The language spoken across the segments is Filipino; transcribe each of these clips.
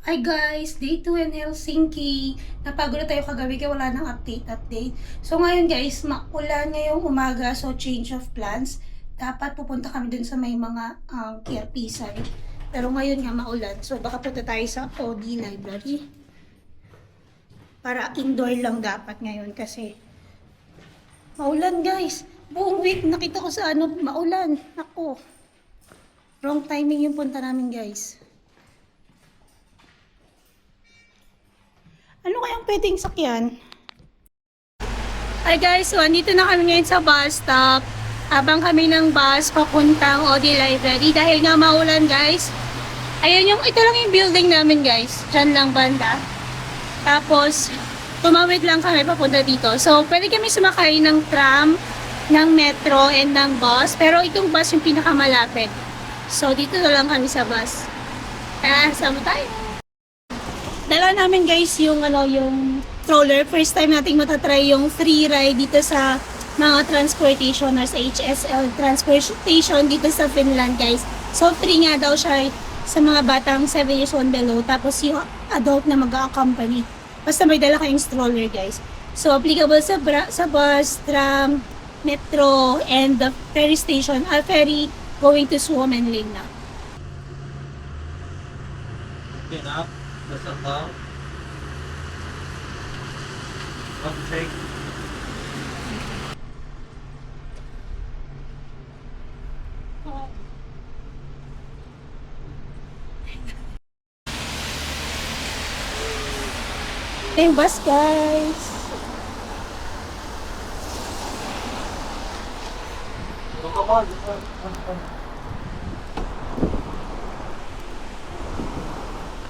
Hi guys! Day 2 in Helsinki. Napagod na tayo kagabi kaya wala nang update. So ngayon guys, maulan ngayong umaga so change of plans. Dapat pupunta kami dun sa may mga Kierpisan. Pero ngayon nga maulan. So baka punta tayo sa OD Library. Para indoor lang dapat ngayon kasi maulan guys. Buong week nakita ko sa maulan. Ako. Wrong timing yung punta namin guys. Ano kayang pwedeng sakyan? Hi guys, so andito na kami ngayon sa bus stop. Abang kami ng bus papuntang OD Library dahil nga maulan guys. Ayan ito lang yung building namin guys. Diyan lang banda. Tapos, tumawid lang kami papunta dito. So, pwede kami sumakay ng tram, ng metro, and ng bus. Pero itong bus yung pinakamalapit. So, dito na lang kami sa bus. Sama tayo. Dala namin guys yung stroller. First time nating matatry yung free ride dito sa mga transportation or sa HSL transportation dito sa Finland guys. So free nga daw siya sa mga batang 7 years old below. Tapos yung adult na mag-accompany. Basta may dala kayong stroller guys. So applicable sa bus, tram, metro, and the ferry station. Ferry going to Suomen na. Okay na. Basta ka. Take. Ito yung bus guys.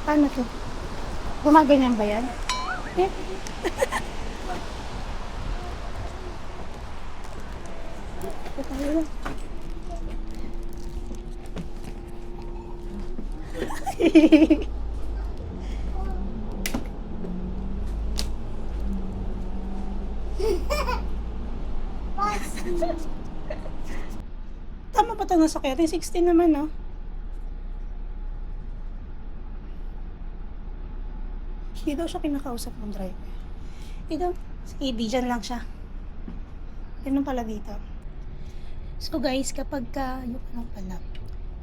Paano to? Gumaganyan ba yan? Eh? Ito tayo. Tama ba ito nasa kaya? 16 naman, no? Hindi daw siya kinakausap ng driver. Dito, sige, dyan lang siya. Ganun pala dito. So guys, kapag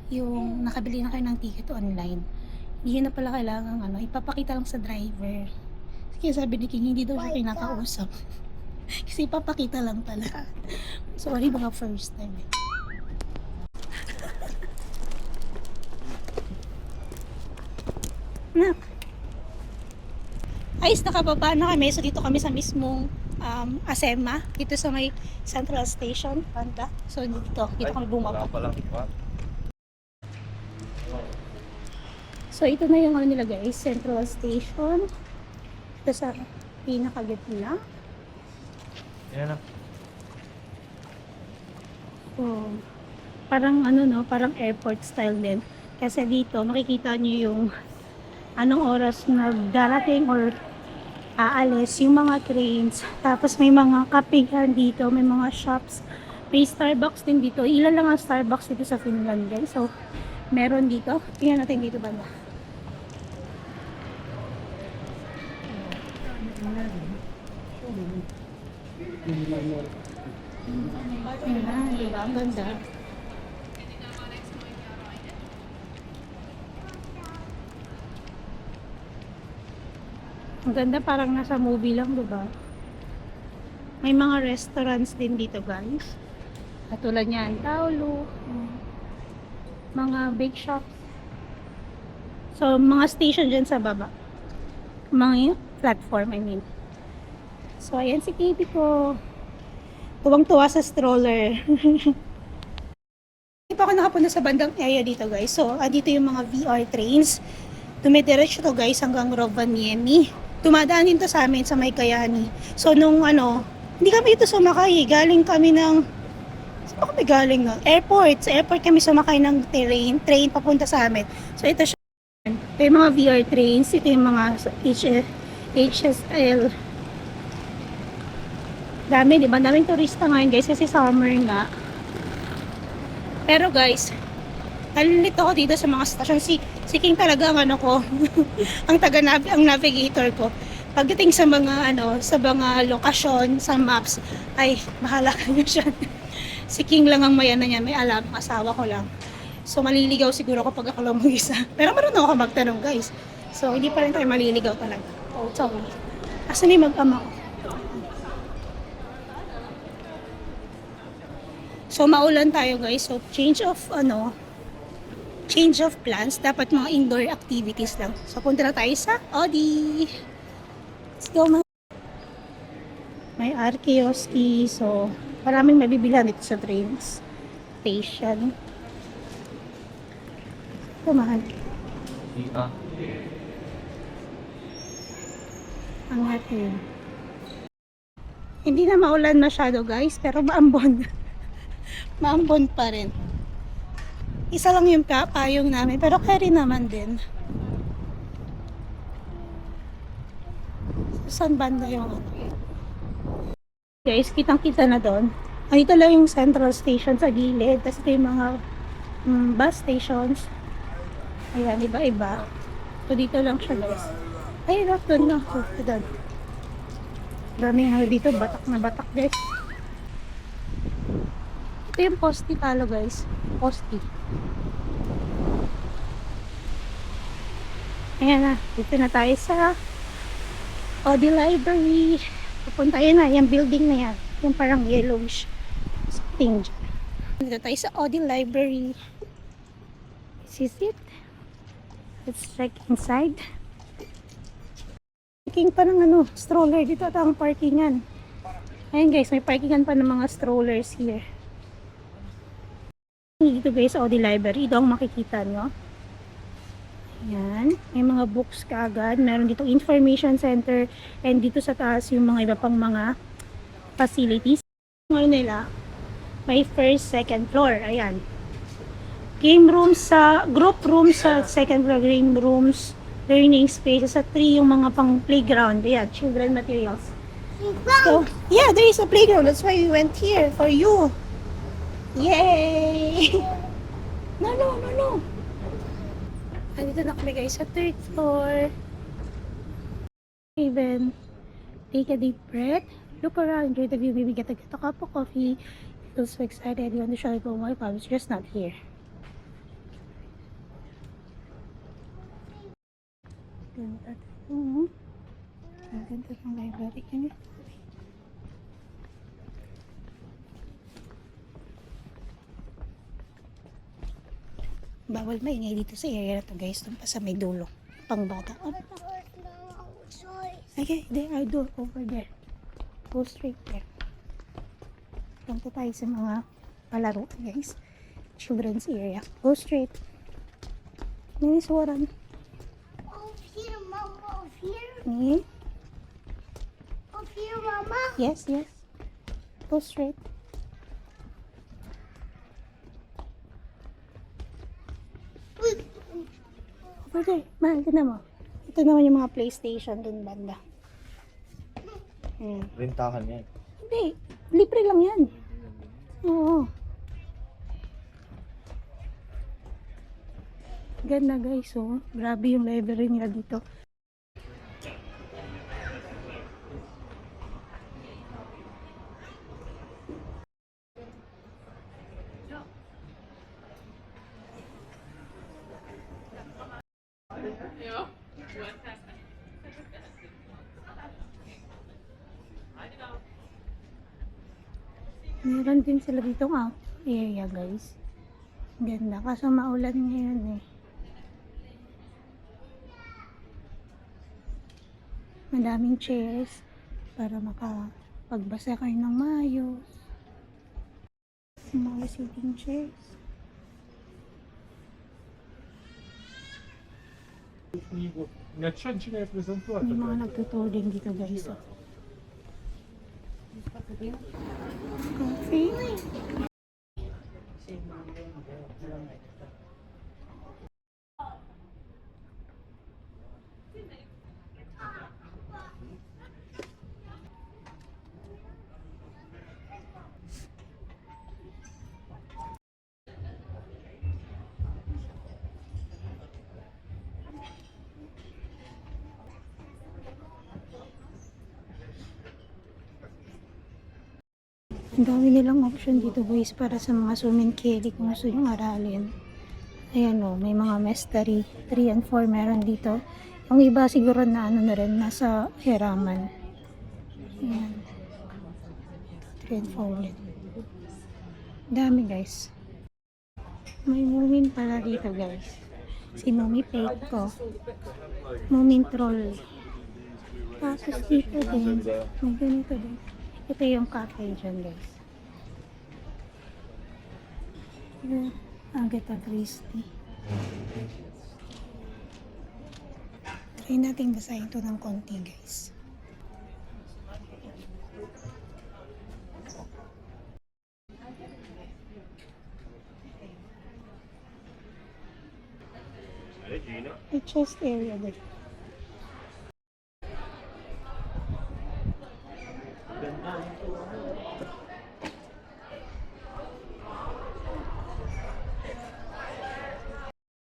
yung nakabili na kayo ng ticket online, hindi na pala kailangan ipapakita lang sa driver. Kaya sabi ni King, hindi daw siya kinakausap. Kasi ipapakita lang pala. Sorry, mga first time. Nak. Ayos, nakababa na kami. So dito kami sa mismong Asema. Dito sa may Central Station. Banda. So dito kami bumaba. So ito na yung nila guys. Central Station. Ito sa pinakagitna. Yan na. So, parang parang airport style din. Kasi dito makikita nyo yung anong oras nagdarating or aalis yung mga trains. Tapos may mga kapihan dito, may mga shops. May Starbucks din dito. Ilan lang ang Starbucks dito sa Finland guys. So, meron dito. Tingnan natin dito banda. Ayan, diba? Ang ganda. Ang ganda, parang nasa movie lang, diba? May mga restaurants din dito, guys. Katulad niyan, Taolo. Mga bake shops. So, mga station dyan sa baba. Mga platform, I mean. So, ayan si Katie ko. Tuwang-tuwa sa stroller. Hindi pa ako nakapunta sa bandang area dito, guys. So, dito yung mga VR trains. Dumidiretso to, guys, hanggang Rovaniemi. Tumadaan din to sa amin sa may Kayani. So, nung hindi kami ito sumakay. Galing kami ng, saan ba kami galing nun? Airport. Sa airport kami sumakay ng train papunta sa amin. So, ito siya. Ito yung mga VR trains. Ito yung mga HSL. Dami, di ba? Daming turista ngayon, guys, kasi summer nga. Pero, guys, nalilito ako dito sa mga stasyon. Si King talaga ang ano ko, ang navigator ko. Pagdating sa mga sa mga lokasyon, sa maps, ay bahala kayo siya. Si King lang ang may niya, may alam, asawa ko lang. So maliligaw siguro kapag ako lang mag-isa. Pero marunong ako magtanong, guys. So hindi pa rin tayo maliligaw talaga. Oh, sorry. Asan yung mag-ama ko? So maulan tayo, guys. So change of plans. Dapat mga indoor activities lang. So punta na tayo sa Audi. Let's go, may Arkeoski. So maraming mabibilhan dito sa train station. Ito, mahal. Iya. Ang natin. Hindi na maulan masyado, guys, pero maambon. Maambon pa rin. Isa lang yung payong namin, pero carry naman din. Saan banda yung guys, kitang-kita na doon. Dito lang yung central station sa gilid. Tapos ito yung mga bus stations. Ayan, iba-iba. So dito lang siya, guys. Ay, doon na. Doon. Daming dito, batak na batak, guys. Ito yung Posti talo, guys. Posti. Ayan na. Dito na tayo sa Audi Library. Pupunta yun na. Yung building na yan. Yung parang yellowish something dyan. Dito tayo sa Audi Library. This is it. Let's check inside. Parking pa ng stroller. Dito ata ang parkingan. Ayan, guys, may parkingan pa ng mga strollers here. Dito, guys, Audi Library. Ito ang makikita nyo. Ayan. May mga books kaagad. Meron dito information center. And dito sa taas yung mga iba pang mga facilities. Ngayon nila, may first, second floor. Ayan. Game rooms group rooms sa second floor. Game rooms, learning spaces. Sa 3 yung mga pang playground. Ayan, children materials. So, yeah, there is a playground. That's why we went here for you. Yay! No. Andito na kami, guys, sa 3rd floor. Even take a deep breath, look around, enjoy the view, maybe get a cup of coffee. Feel so excited, you want to show it, but my mom is just not here. Ganda ito. Ang ganda ng library niya. Bawal maingay dito sa area na to, guys. Doon pa sa may dulo. Pang bata. Okay, there are door over there. Go straight there. Punta tayo sa mga palaro, guys. Children's area. Go straight. Nice waran. Over here, Mama. Over here. Okay. Over here, Mama. Yes. Go straight. Over there. Mahal, tignan mo. Ito naman yung mga PlayStation dun banda. Rentahan yan. Hindi. Libre lang yan. Oo. Ganda, guys, oh. Grabe yung library nila dito. Meron din sila dito out area, guys. Ganda. Kaso maulan ngayon eh. Madaming chairs para makapagbasa kayo ng maayos. Mga sitting chairs. Начальничная презентация. May mga nagtutour din dito, guys. Oh. Coffee. Ang dami nilang option dito guys para sa mga suminkili kung gusto nyo aralin. Ayan o, may mga mestery 3 and 4 meron dito. Yung iba siguro na ano na rin, nasa hiraman. Ayan. 3 and 4 ulit. Dami guys. May Moomin pala dito guys. Si Mummy Fake ko. Moomin Troll. Tapos dito din. May ganito din. Ito yung cafe dyan guys. Agatha Christie. Try natin basahin ito ng konti guys. May chest area din.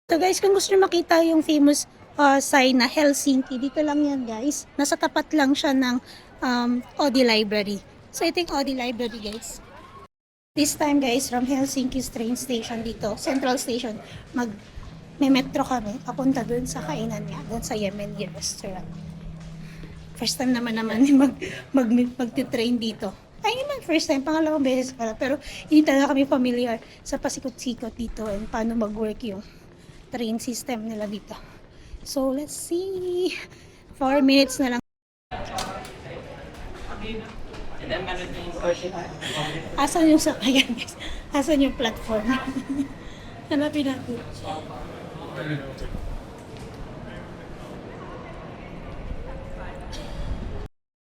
So guys, kung gusto nyo makita yung famous sign na Helsinki, dito lang yan guys. Nasa tapat lang siya ng Audi Library. So ito yung Audi Library guys. This time guys, from Helsinki's train station dito, Central Station, may metro kami, papunta dun sa kainan niya, dun sa Yemeni restaurant. First time naman magti-train dito. Ay, naman first time, pangalawang beses pala. Pero hindi talaga kami familiar sa pasikot-sikot dito and paano mag-work yung train system nila dito. So, let's see. 4 minutes na lang. Asan yung sakayan guys? Asan yung platform? Hanapin natin.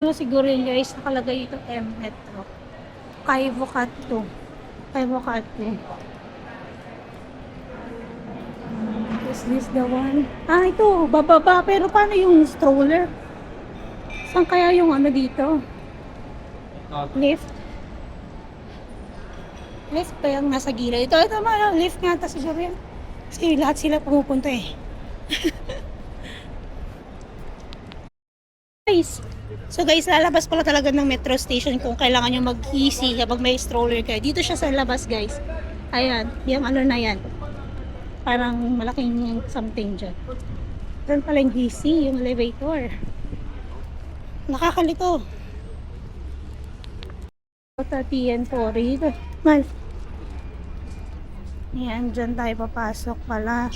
So, siguro yun guys, nakalagay ito M-Metro. Kaivokat 2. Kaivokat 2. Is this the one? Ah, ito, bababa. Pero paano yung stroller? Saan kaya yung ano dito? Lift? Lift pa yung nasa gilid. Ito man, lift nga ata siguro yan. Kasi lahat sila pumupunta eh. Guys. So guys, lalabas pala talaga ng metro station kung kailangan nyo mag-easy kapag may stroller kayo. Dito siya sa labas guys. Ayan, yung ano na yan. Parang malaking something dyan. Doon pala yung GC, yung elevator. Nakakalito. Sa TN4 dito. Mal. Yan, dyan tayo papasok pala.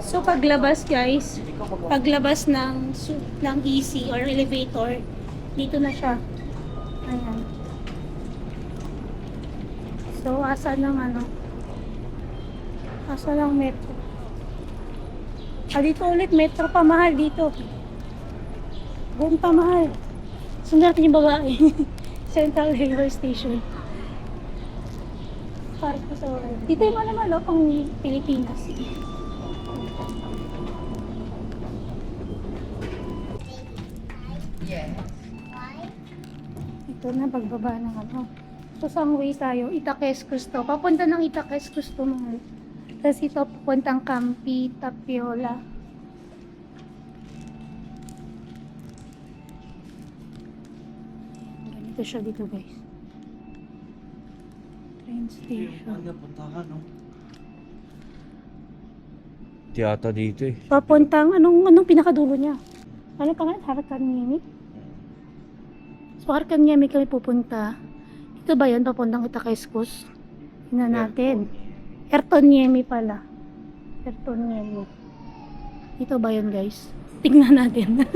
So paglabas guys, paglabas ng EC or elevator, dito na siya. Ayan. So asa ng ano? Asa ng metro? Ah, dito ulit metro pa mahal dito. Doon pa mahal. Sundan natin yung babae. Central Railway Station. Parang po sa oras. Dito yung alam pang Pilipinas. Ito na pagbaba ng ano. So saan way tayo? Itaques Gusto. Papunta ng Itaques Gusto mga. Tapos ito papuntang Campi Tapiola. Ganito siya dito guys. Train station. Ano puntahan, no? Tiyata dito eh. Papuntang anong pinakadulo niya? Ano pangalan? Harakaniemi? So Harakaniemi kami pupunta. Ito ba yun? Papuntang Itaquescos? Tingnan natin. Ertoniemi pala. Ertoniemi. Ito ba yun guys? Tingnan natin.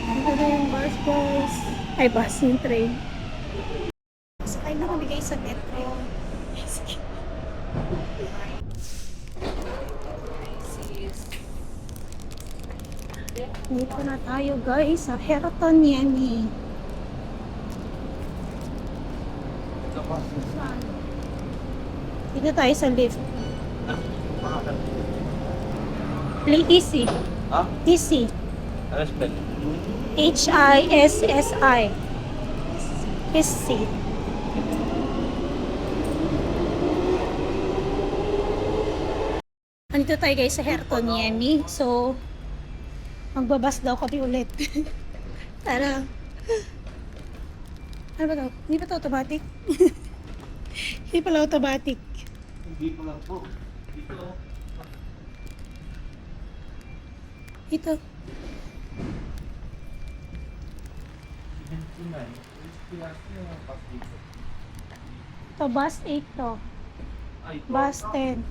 Ito na yung bus guys. Ay bus yung train. Sakay na kami guys sa metro. Dito na tayo guys sa Hertoniemi. Dito tayo sa lift. Play easy. Ha? Easy. Respect. Hissi. Easy. Andito tayo guys sa Herton Yemi. So, magbabas daw kami ulit. Tara. Ano ba to? Hindi ba to automatic? Hindi pala automatic. Hindi ko lang po. Dito. Ito. Ito, bus 8 to. Bus 10.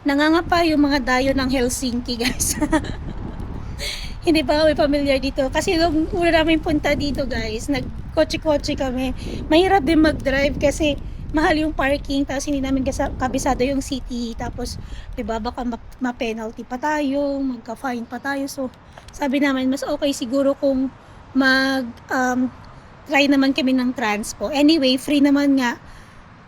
Nangangapa yung mga dayo ng Helsinki, guys. Hindi pa kami familiar dito. Kasi nung una namin punta dito, guys, nag-kotse-kotse kami. Mahirap din mag-drive kasi mahal yung parking. Tapos hindi namin kabisado yung city. Tapos, diba, baka ma-penalty pa tayo, magka-fine pa tayo. So, sabi namin, mas okay siguro kung try naman kami ng transpo. Anyway, free naman nga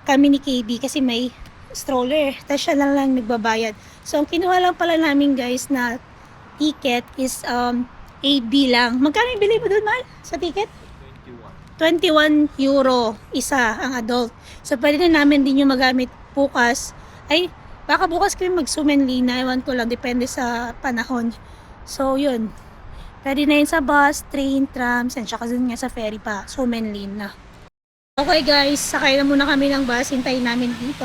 kami ni KB kasi may stroller. Tapos siya lang nagbabayad. So, ang kinuha lang pala namin guys na ticket is AB lang. Magkano yung bili mo doon, Mal? Sa ticket? 21 euro isa ang adult. So, pwede na namin din yung magamit bukas. Ay, baka bukas kami mag-Sumenli na. Ewan ko lang, depende sa panahon. So, yun. Pwede na yun sa bus, train, trams, and saka dun nga sa ferry pa. Sumenli na. Okay guys, sakay na muna kami ng bus. Hintayin namin dito.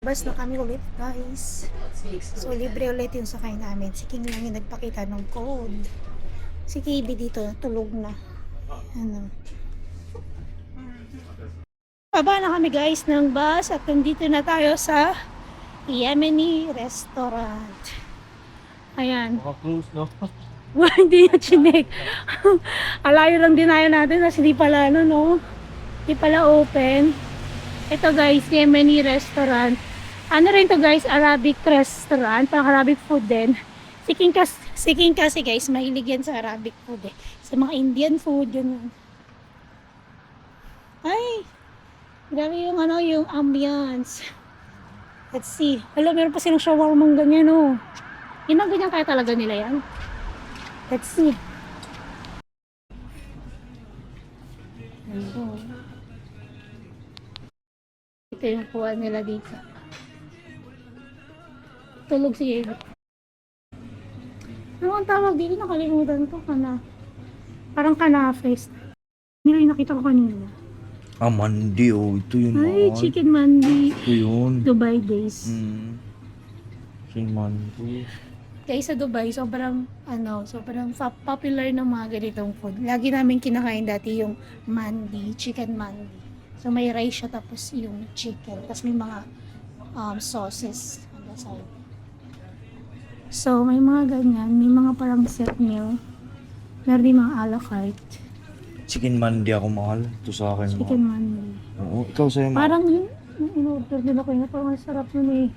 Bus na kami ulit guys. So libre ulit yung sakay namin. Si King lang yung nagpakita ng code. Si KB dito tulog na. Ano. Baba na kami guys ng bus at nandito na tayo sa Yemeni Restaurant. Ayan. Maka-close, no? Hindi na chinek. Alayo lang dinayo natin kasi di pala ano no. Di pala open. Ito guys, Yemeni Restaurant. Ano rin to guys, Arabic restaurant, pang Arabic food din. Si King kasi guys, mahilig yan sa Arabic food eh. Sa mga Indian food, yun. Ay, grabe yung ano, yung ambience. Let's see. Alam, meron pa silang shawarma ganyan oh. Yun ang ganyan kaya talaga nila yan. Let's see. Ito yung kuha nila dito. Tulog si Eva. Ano ang tawag dito? Nakalimutan ko. Parang kanafes. Nila yung nakita ko kanina. Ah, mandi, oh. Ito yun, Ay, mahal. chicken mandi. Ito yun. Dubai days. Chicken mandi. Guys, sa Dubai, sobrang popular ng mga ganitong food. Lagi namin kinakain dati yung mandi, chicken mandi. So, may rice siya tapos yung chicken. Tapos may mga sauces on the side. So, may mga ganyan. May mga parang set meal. Meron din mga a la carte. Chicken mandi ako, mahal. Ito sa akin, Chicken mahal. mandi. Oo, ikaw sa'yo, mahal. Parang yun, in-order din ako yun. Parang masarap yun eh.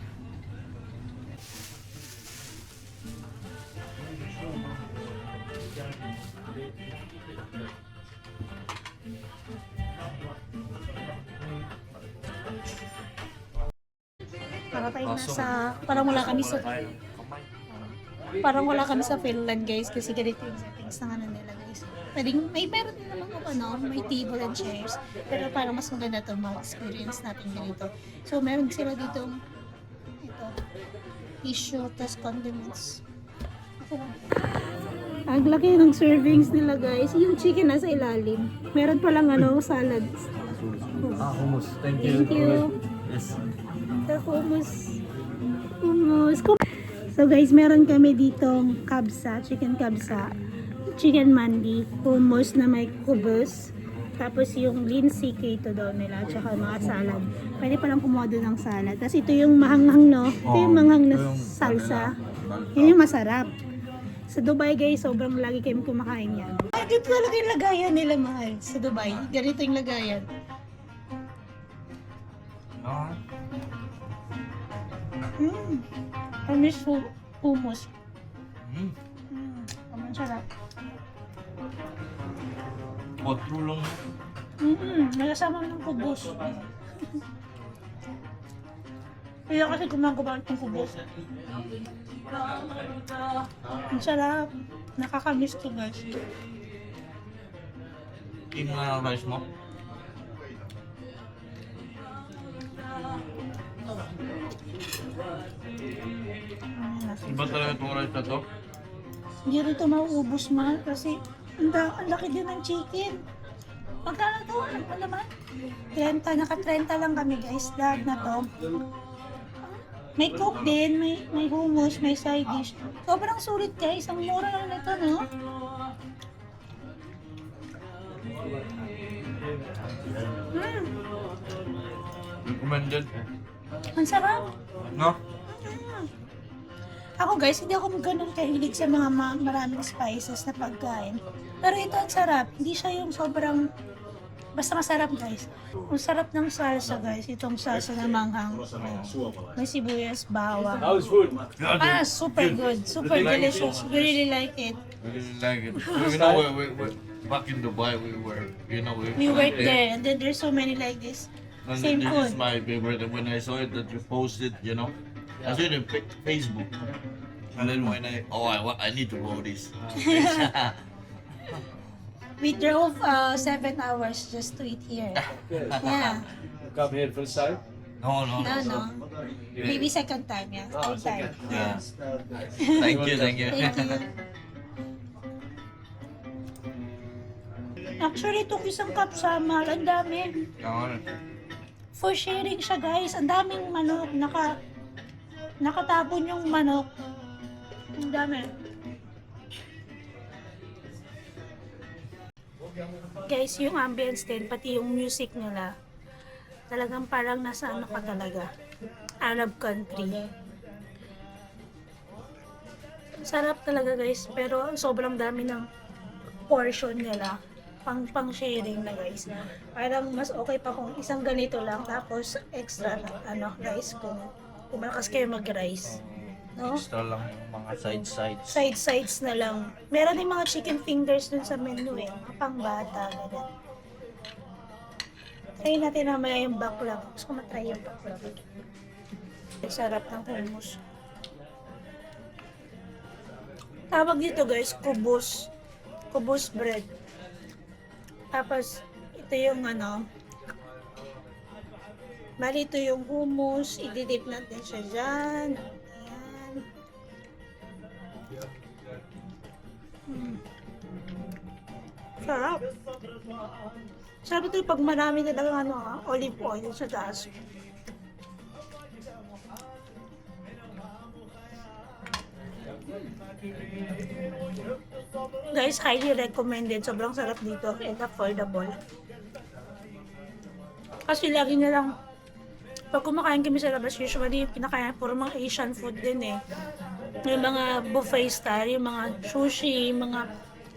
Parang wala kami sa Finland guys kasi ganito yung settings ng ano nila guys. Meron din naman kung may table and chairs. Pero parang mas maganda ito ma-experience natin ganito. So meron sila dito ito, tissue, tas condiments. Ang laki ng servings nila guys. Yung chicken nasa ilalim. Meron palang salads. Hummus. Thank Thank you. Yes. The hummus. So guys, meron kami ditong kabsa, chicken kabsa, chicken mandi, hummus na may kubus, tapos yung linsi keto daw nila, tsaka mga salad. Pwede palang kumuha doon ng salad. Tapos ito yung mahanghang no? Ito yung mahanghang na salsa. Yun yung masarap. Sa Dubai guys, sobrang lagi kami kumakain yan. Ay, dito talaga yung lagayan nila mahal. Sa Dubai, ganito yung lagayan. Amis hummus. Ang sarap. Potro lang. Nalasama ng kubos. Kaya kasi gumagawa ng kubos. Ang sarap. Nakakamiss to guys. Yung rice mo? Iba talaga itong rice na to? Hindi rin ito mauubos, mahal, kasi ang laki din ng chicken. Magkano to? Ano naman? 30, naka-30 lang kami guys, lahat na to. May coke din, may hummus, may side dish. Sobrang sulit guys, ang mura lang nito, no? Recommended. Ang sarap. No? Ako guys, hindi ako ganun kahilig sa mga maraming spices na pagkain. Pero ito ang sarap. Hindi siya yung sobrang... Basta masarap guys. Ang sarap ng salsa guys. Itong salsa na manghang. May sibuyas, bawang. Ah, super good. Super delicious. We really like it. We really like it. You know, we back in Dubai, we We worked there and then there's so many like this. And Same this food. is my favorite. And when I saw it that you posted, you know, I saw it in Facebook. And then when I need to go this. We drove 7 hours just to eat here. Yeah. Come here for side. No. No. Maybe second time, yeah. Third time. Yeah. Thank you. Thank you. Actually, itong isang cup sa mahal, ang dami. For sharing siya guys, ang daming manok, nakatapon yung manok. Ang dami. Guys, yung ambience din, pati yung music nila, talagang parang nasa ano ka talaga, Arab country. Sarap talaga guys, pero sobrang dami ng portion nila. Pang sharing na guys. Parang mas okay pa kung isang ganito lang tapos extra na guys kung malakas kayo mag-rice. No? Extra lang yung mga sides. Sides na lang. Meron din mga chicken fingers dun sa menu eh. Mga pangbata. Ganun. Try natin mamaya yung baklava. Gusto ko matry yung baklava. Sarap ng hummus. Tawag dito guys, kubos. Kubos bread. Tapos, ito yung bali ito yung hummus, ididip natin siya dyan. Ayan. Sarap. Sarap ito pag marami talagang olive oil sa taas. Guys, highly recommended. Sobrang sarap dito and affordable. Kasi lagi na lang, pag kumakain kami sa labas, usually yung kinakain puro mga Asian food din eh. Yung mga buffet style, yung mga sushi, yung mga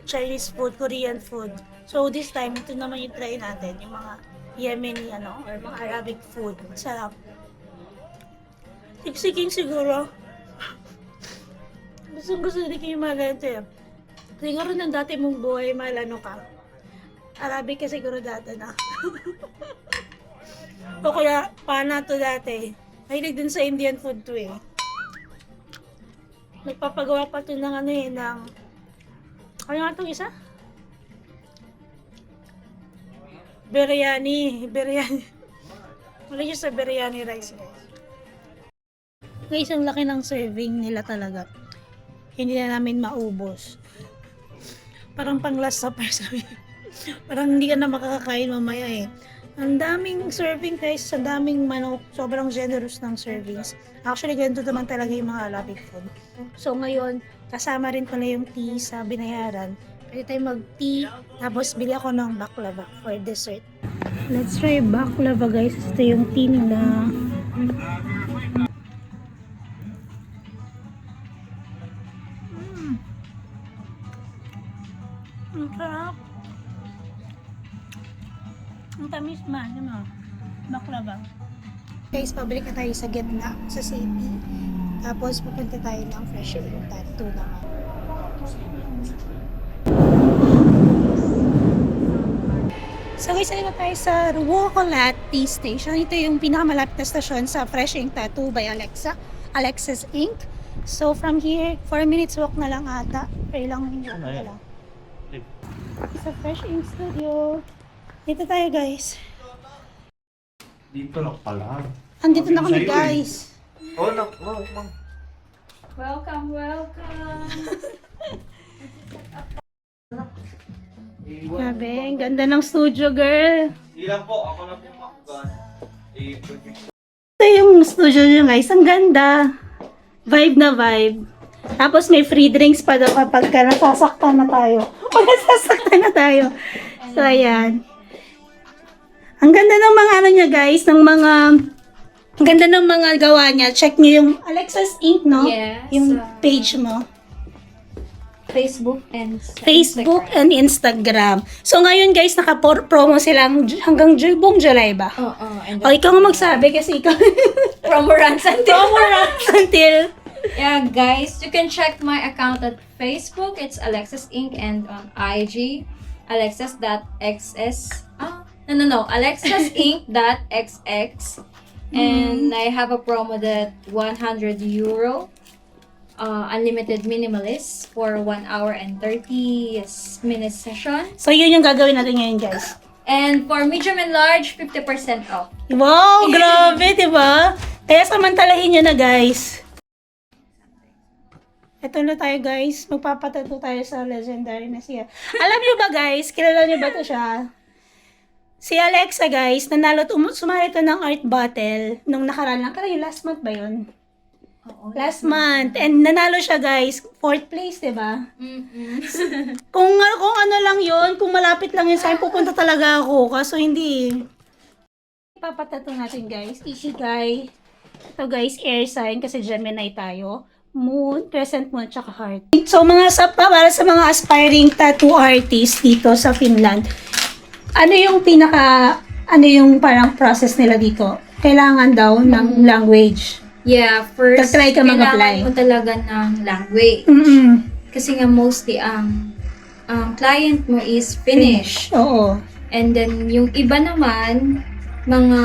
Chinese food, Korean food. So this time, ito naman yung try natin, yung mga Yemeni or mga Arabic food. Sarap. Siksiking siguro. Gusto din kayo mga ganito eh. Siguro ng dati mong buhay, malano ka. Arabic ka siguro dati na. O kaya, pana to dati. Mahilig din sa Indian food to eh. Nagpapagawa pa to ng ng... Ano nga itong isa? Biryani. Wala siya sa biryani rice guys. Guys, ang laki ng serving nila talaga. Hindi na namin maubos. Parang pang-last supper sabi. Parang hindi ka na makakakain mamaya eh. Ang daming serving guys, ang daming manok. Sobrang generous ng servings. Actually, ganito naman talaga yung mga Arabic food. So ngayon, kasama rin pala yung tea sa binayaran. Pwede tayo mag-tea. Tapos bili ako ng baklava for dessert. Let's try baklava guys. Ito yung tea nila. Ang sarap. Ang tamis man, baklava. Guys, pabalik na tayo sa gitna, sa city. Tapos pupunta tayo ng Fresh Air Tattoo naman. So guys, na tayo sa Ruocolate Tea Station. Ito yung pinakamalapit na stasyon sa Fresh Ink Tattoo by Alexis Ink. So from here, 4 minutes walk na lang ata. Pero ilang minutes na lang. Sa Fresh Ink Studio. Dito tayo guys. Dito lang pala. Andito na kami guys. Oh, no, no, ma'am. Welcome, welcome. Grabe, ang ganda ng studio, girl. Hindi lang po, ako na po makakuha. Ito yung studio nyo, guys. Ang ganda. Vibe na vibe. Tapos may free drinks pa daw kapag nasasaktan na tayo. O nasasaktan na tayo. So, ayan. Ang ganda ng mga ano niya, guys. Ang ganda ng mga gawa niya. Check niyo yung Alexa's Ink, no? Yes. Yung page mo. Facebook and Facebook and Instagram. So, ngayon, guys, naka-promo silang hanggang buong July ba? Oo, and O, ikaw nga magsabi kasi ikaw. promo runs until. Promo runs until. Yeah, guys, you can check my account at Facebook. It's Alexis Inc. and on IG, alexis.xs. No. alexisInc.xx. And I have a promo that 100 euro. Unlimited minimalist for 1 hour and 30 minutes session. So, yun yung gagawin natin ngayon, guys. And for medium and large, 50% off. Wow, grabe, di ba? Kaya samantalahin nyo na, guys. Ito na tayo, guys. Magpapatato tayo sa legendary na siya. Alam nyo ba, guys? Kilala nyo ba ito siya? Si Alexa, guys, nanalo, sumali ito ng art battle nung nakaraan lang. Kaya last month ba yun? Oo. Last month. And nanalo siya, guys. 4th place, di ba? Mm-mm. Kung ano lang yun, kung malapit lang yun sa akin, pupunta talaga ako. Kaso hindi. Papatato natin, guys. Ikigai. Ito, guys, air sign kasi Gemini tayo. Moon, crescent moon, tsaka heart. So, para sa mga aspiring tattoo artists dito sa Finland, ano yung parang process nila dito? Kailangan daw ng language. Yeah, first, Try ka mag-apply. kailangan mo talaga ng language. Mm-mm. Kasi nga mostly ang client mo is Finnish. Oo. And then yung iba naman, mga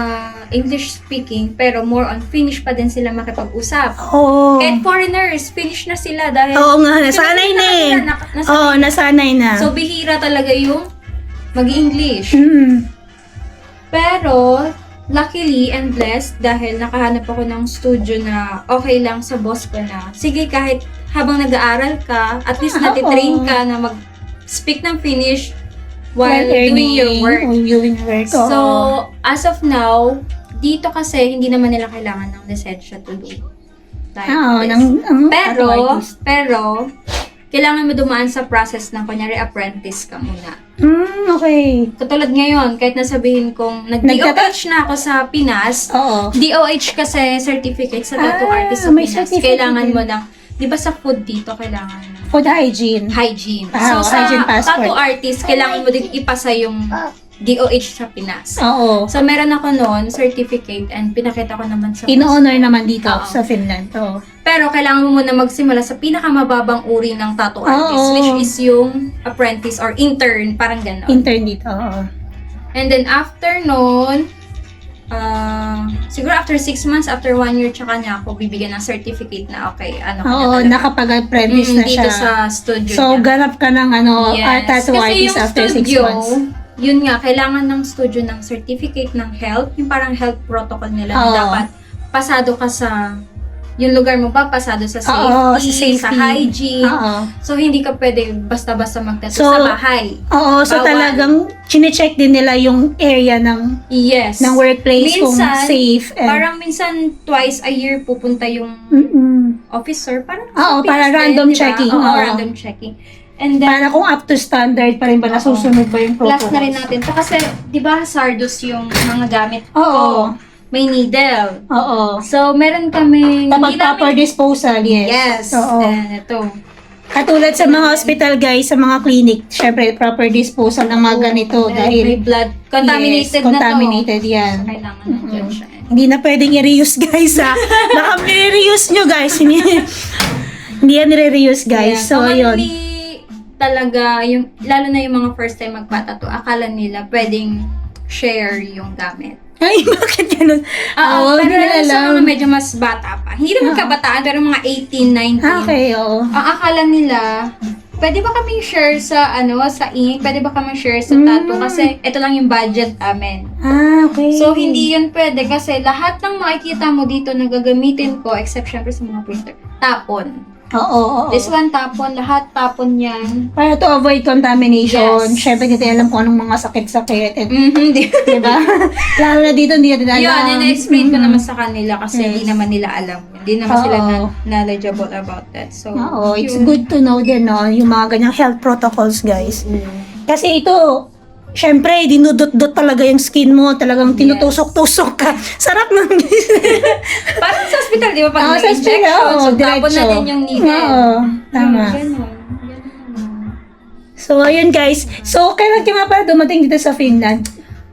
English speaking, pero more on Finnish pa din sila makipag-usap. Oo. And foreigners, Finnish na sila dahil Oo nga, nasanay na eh. Oo, nasanay na. So bihira talaga yung mag-English. Mm. Pero, luckily and blessed dahil nakahanap ako ng studio na okay lang sa boss ko na, sige kahit habang nag-aaral ka, at least natitrain ka na mag-speak ng Finnish while doing your work. So, as of now, dito kasi hindi naman nila kailangan ng lisensya to do like this. Pero, kailangan mo dumaan sa process ng kunyari apprentice ka muna. Okay. Katulad ngayon, kahit nasabihin kong nag-DOH na ako sa Pinas, Oo. DOH kasi certificate sa tattoo artist sa may Pinas. certificate Kailangan din. mo ng, di ba sa food dito, kailangan ng Food hygiene. hygiene. Ah, So, sa hygiene passport. tattoo artist, kailangan mo din ipasa yung DOH sa Pinas. Oo. So, meron ako noon, certificate, and pinakita ko naman sa In-honor naman dito Oo. sa Finland. Oo. Pero, kailangan mo muna magsimula sa pinakamababang uri ng tattoo artist, Oo. which is yung apprentice or intern, parang gano'n. Intern dito. Oo. And then after noon, siguro after 6 months, after 1 year, tsaka niya ako bibigyan ng certificate na okay, ano ko Oo, na talaga. nakapag-apprentice na siya. Dito sa studio So, niya. ganap ka ng tattoo Kasi artist yung after 6 studio, months. yun nga, kailangan ng studio ng certificate ng health, yung parang health protocol nila na Oo. dapat pasado ka sa yung lugar mo ba, pasado sa Oo, safety, sa sa safety. hygiene. Oo. So, hindi ka pwede basta-basta magtattoo So, sa bahay. Oo, so Bawal. talagang chine-check din nila yung area ng Yes. workplace kung Minsan, safe. And, Parang minsan twice a year pupunta yung officer. Parang Oo, sa para Pinas din, random di ba? checking, Oo, oo. random checking. And then, para kung up to standard pa rin ba, nasusunod ba yung protocols? last na rin natin to kasi, di ba, hazardous yung mga gamit Oo. ko. May needle. Oo. So, meron kaming... Tapos proper disposal, yes. Yes. Oo. And ito. Katulad sa mga hospital guys, sa mga clinic, syempre proper disposal ng mga ganito dahil may blood. Contaminated yes, na contaminated to. yan. So, kailangan nandiyan siya. Hindi na pwedeng i-reuse guys ha. Baka i-reuse nyo guys. Hindi yan i-reuse guys. Yeah. So, yun. Commonly, talaga, yung, lalo na yung mga first time magpatato, akala nila pwedeng share yung gamit. Ay, bakit ganun? Oo, hindi pero nila sa alam. mga medyo mas bata pa. Hindi naman kabataan, pero mga 18, 19. Okay, oo. Ang akala nila, pwede ba kaming share sa, sa ink? Pwede ba kaming share sa tattoo? Kasi ito lang yung budget amin. Ah, okay. So, hindi yun pwede kasi lahat ng makikita mo dito na gagamitin ko, except syempre sa mga printer, tapon. Oo. This one tapon, lahat tapon yan. Para to avoid contamination. Yes. Syempre, hindi alam kung anong mga sakit-sakit. And, Di diba? Lalo na dito, hindi natin alam. Yun, na-explain ko naman sa kanila kasi hindi naman nila alam. Hindi naman sila Oo. knowledgeable about that. So, Oo, it's yun. good to know din, no? Yung mga ganyang health protocols, guys. Kasi ito, syempre, dinudot-dot talaga yung skin mo. Talagang tinutusok-tusok ka. Sarap ng Parang sa hospital, di ba? Pag Oo, sa nag-injection, hospital, oo, so tapon diretso. natin yung needle. Oo, tama. Ganun. So, ayun guys. So, kailan ka nga pala dumating dito sa Finland?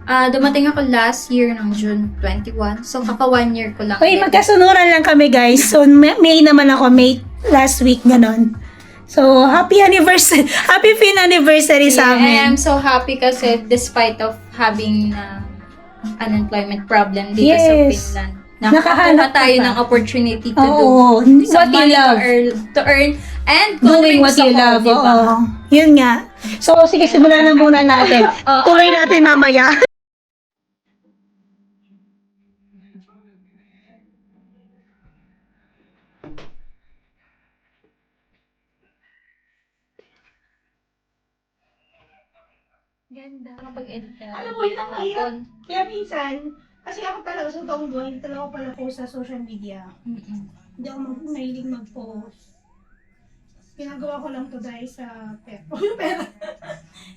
Dumating ako last year ng June 21. So, kaka 1 year ko lang. Okay, magkasunuran lang kami guys. So, May naman ako. May last week, ganon. So, happy anniversary. Happy Fin anniversary sa I am amin. so happy kasi despite of having unemployment problem dito sa Yes. Finland, Nakahanap nakakuha tayo ka pa. ng opportunity to Oo, do some what you money love. to earn and Doing what you contribute sa love. diba? Oo. Yun nga. So, sige, simulan na muna natin. Tuloy natin mamaya. Ganda. Kapag-edit ka. Alam mo, yun ang mahirap. Kaya minsan, kasi ako talaga sa taong buhay, hindi talaga ako pala post sa social media. Hindi ako mahilig mag-post. Ginagawa ko lang to dahil sa pera.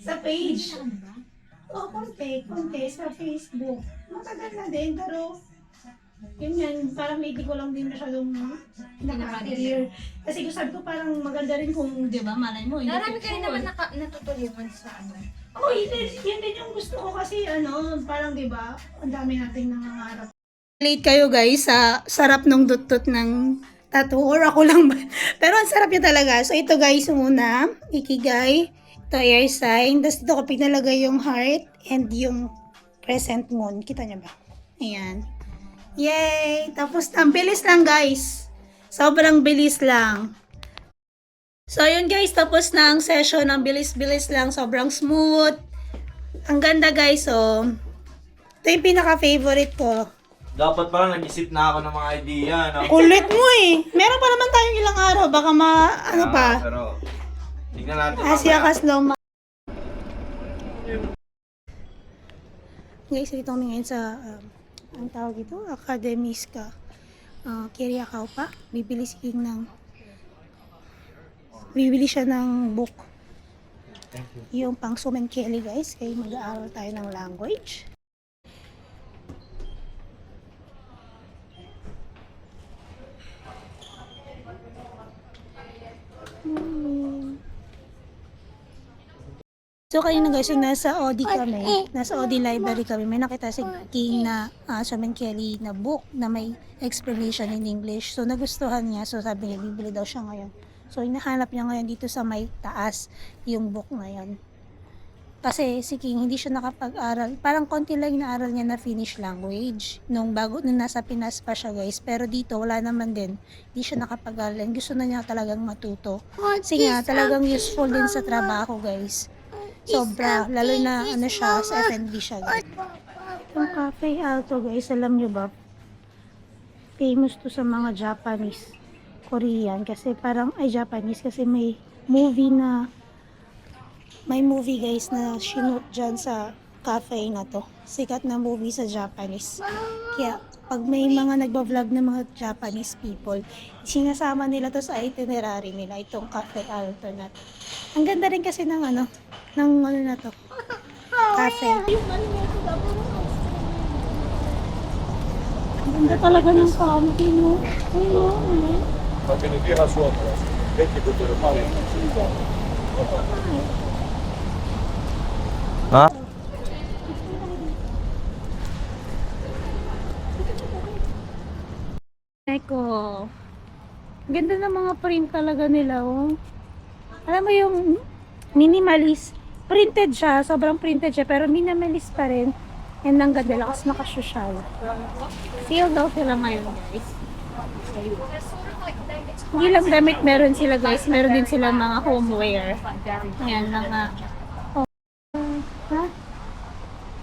Sa page. Oo, konti sa Facebook. Matagal na din, pero yun yan, parang lately ko lang din masyadong naka-clear. Kasi sabi ko parang maganda rin kung, di ba, malay mo. Marami ka rin naman natutulungan sa ano. Oo, yun din yung gusto ko kasi parang 'di ba, ang dami nating nangangarap. Late kayo guys sa sarap ng duttot ng tattoo or ako lang ba? Pero ang sarap niya talaga. So ito guys muna, ikigay, ito air sign, tapos dito ko pinalagay yung heart and yung crescent moon. Kita niya ba? Ayan. Yay! Tapos ang bilis lang guys. Sobrang bilis lang. So, ayun guys, tapos na ang session. Ang bilis-bilis lang. Sobrang smooth. Ang ganda guys, oh. Ito yung pinaka-favorite ko. Dapat pala nag-isip na ako ng mga idea, no? Kulit mo eh. Meron pa naman tayong ilang araw. Baka ano pa. Pero, tignan natin Asya mamaya. Kasloma. Guys, dito kami ngayon sa, ang tawag ito, Akademiska. Kiriakaw pa. Bibili siya ng book. Yung pang Sumen Kelly guys. Kaya mag-aaral tayo ng language. So kanina guys, yung nasa Audi kami, nasa Audi library kami, may nakita si King na Sumen Kelly na book na may explanation in English. So nagustuhan niya, so sabi niya bibili daw siya ngayon. So hinahanap niya ngayon dito sa may taas yung book na yan. Kasi si King hindi siya nakapag-aral, parang konti lang inaaral niya na Finnish language nung nasa Pinas pa siya guys. Pero dito wala naman din, hindi siya nakapag-aral. Gusto na niya talagang matuto. Kasi nga talagang useful din sa trabaho guys. Sobra, lalo na siya, sa F&B siya guys. Yung Cafe Alto guys, alam nyo ba, famous to sa mga Japanese, Korean, kasi parang, Japanese, kasi may movie guys na shinoot dyan sa cafe na to. Sikat na movie sa Japanese. Kaya, pag may mga nagbablog ng mga Japanese people, sinasama nila to sa itinerary nila, itong Cafe Alto na to. Ang ganda rin kasi ng na to, cafe. Ang ganda talaga ng fountain, no? Ayun. Ha? Eko. Ganda ng mga print talaga nila, oh. Alam mo yung minimalist, printed siya, sobrang printed siya, pero minimalist pa rin. And ang ganda lang, kasi nakasosyal. Sale daw sila ngayon, guys. Hindi lang damit meron sila, guys. Meron din sila mga homeware. Ayan, mga... Oh. Ha?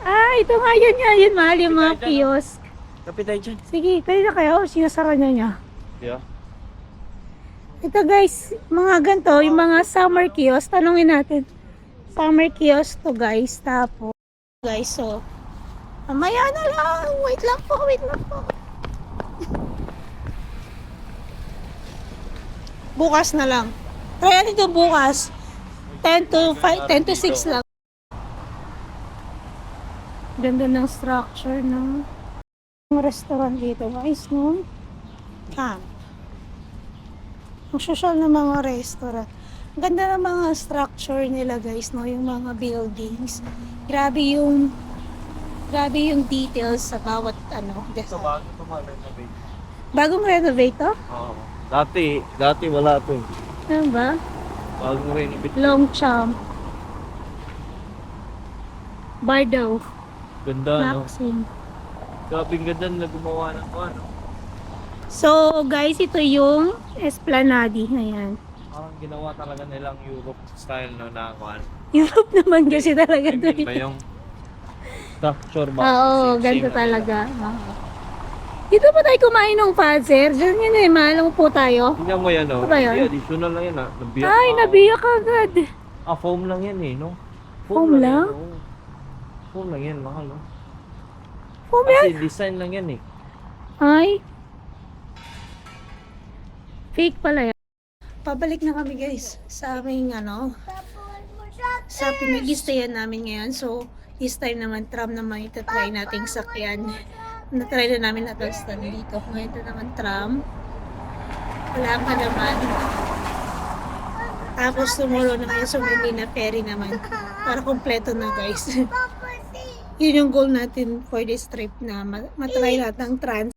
Ay, ito nga yun, mahal yung mga kiosk. Kapit tayo dyan. Sige, pwede na kayo. Sinasara niya. Yeah. Ito guys, mga ganito, yung mga summer kiosk, tanungin natin. Summer kiosk to guys, tapos. Guys, so, mamaya na lang. Wait lang po. Bukas na lang. Try natin ito bukas. 10 to 6 lang. Ganda ng structure ng restaurant dito guys, no? Camp. Ang social na mga restaurant. Ganda ng mga structure nila guys, no? Yung mga buildings. Grabe yung details sa bawat ano. Ito bago ito ma-renovate. Bagong renovate to? Oo. Dati wala ito eh. Ano ba? Bagong renovate. Longchamp. Bardo. Ganda, no? Maxim. Grabe ganda na gumawa ng ano. So guys, ito yung Esplanade. Ayan. Parang ginawa talaga nilang Europe style no na ano. Europe naman kasi talaga ito. Ganyan ba yung structure ba? Oo, Same ganito na talaga. Oo. Dito pa tayo kumain ng Fazer. Diyan yun eh, mahal po tayo. Tingnan mo yan, no? Ano ba yan? Hindi, additional lang yan, ha? Nabiyak Ay, ka. nabiyak agad. Foam lang yan, eh, no? Foam lang? Yan, oo. Foam lang yan, mahal, no? Foam yan? Kasi design lang yan, eh. Ay. Fake pala yan. Pabalik na kami guys sa aming sa pinag-stayan namin ngayon. So, this time naman tram naman itatry nating sakyan. Na-try na namin na stand dito. Ngayon ito naman tram. Wala pa naman. Tapos tumulo na kayo sa Manila Ferry naman. Para kompleto na guys. Yun yung goal natin for this trip na matry lahat ng trans.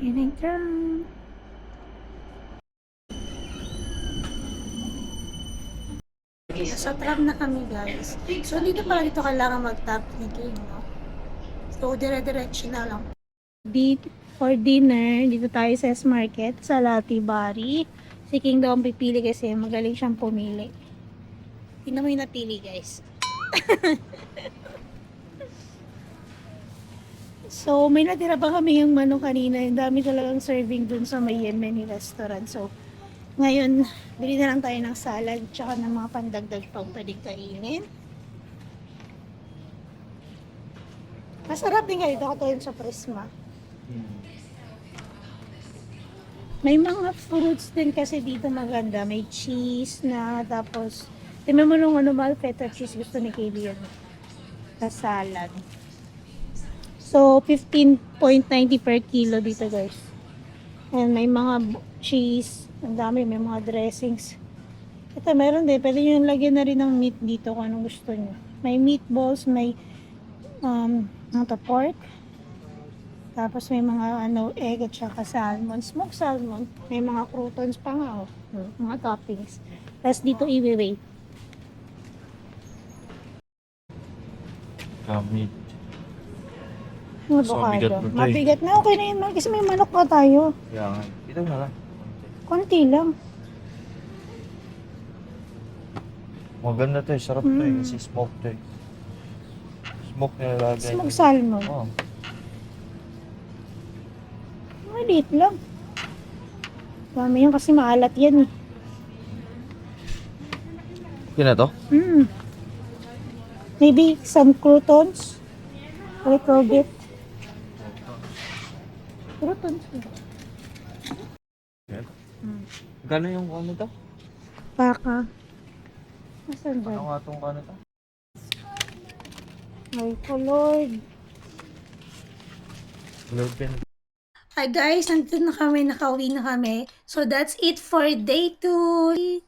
Yun yung tram. Sa tram na kami guys. So dito pala dito kailangan mag-tap thinking, no? So dire-diretso na lang. For dinner, dito tayo sa S-Market, sa Lati Bari. Si King daw ang pipili kasi magaling siyang pumili. Tingnan mo yung napili guys. So may natira pa kami yung manok kanina. Yung dami talagang serving dun sa may Yemeni restaurant. So ngayon, bili na lang tayo ng salad tsaka ng mga pandagdag pang pwedeng kainin. Masarap din kayo dito katulad sa Prisma. May mga fruits din kasi dito maganda. May cheese na tapos tingnan mo nung mal feta cheese gusto ni Kaylee yan. Sa salad. So, 15.90 per kilo dito guys. And may mga cheese. Ang dami, may mga dressings. Ito, meron din. Pwede nyo lagyan na rin ng meat dito kung anong gusto nyo. May meatballs, may pork. Tapos may mga egg at saka salmon. Smoked salmon. May mga croutons pa nga, oh. Mga toppings. Tapos dito i-weigh. Gamit. Mga So, avocado. bigat mo to eh. Mabigat na. Okay na yun. Kasi may manok pa tayo. Kaya nga. Ito na lang. Konti lang. Maganda to eh. Sarap to eh. Kasi smoke to eh. Smoke nilalagay. Smoked salmon. Oo. Maliit lang. Dami yan kasi maalat yan eh. Okay na to? Maybe some croutons. A little bit. Croutons. Gano yung ano to? Baka. Nasaan Ano ba? nga tong ano to? Ay ko Lord. Lurpen. Hi guys, nandito na kami, nakauwi na kami. So that's it for day 2.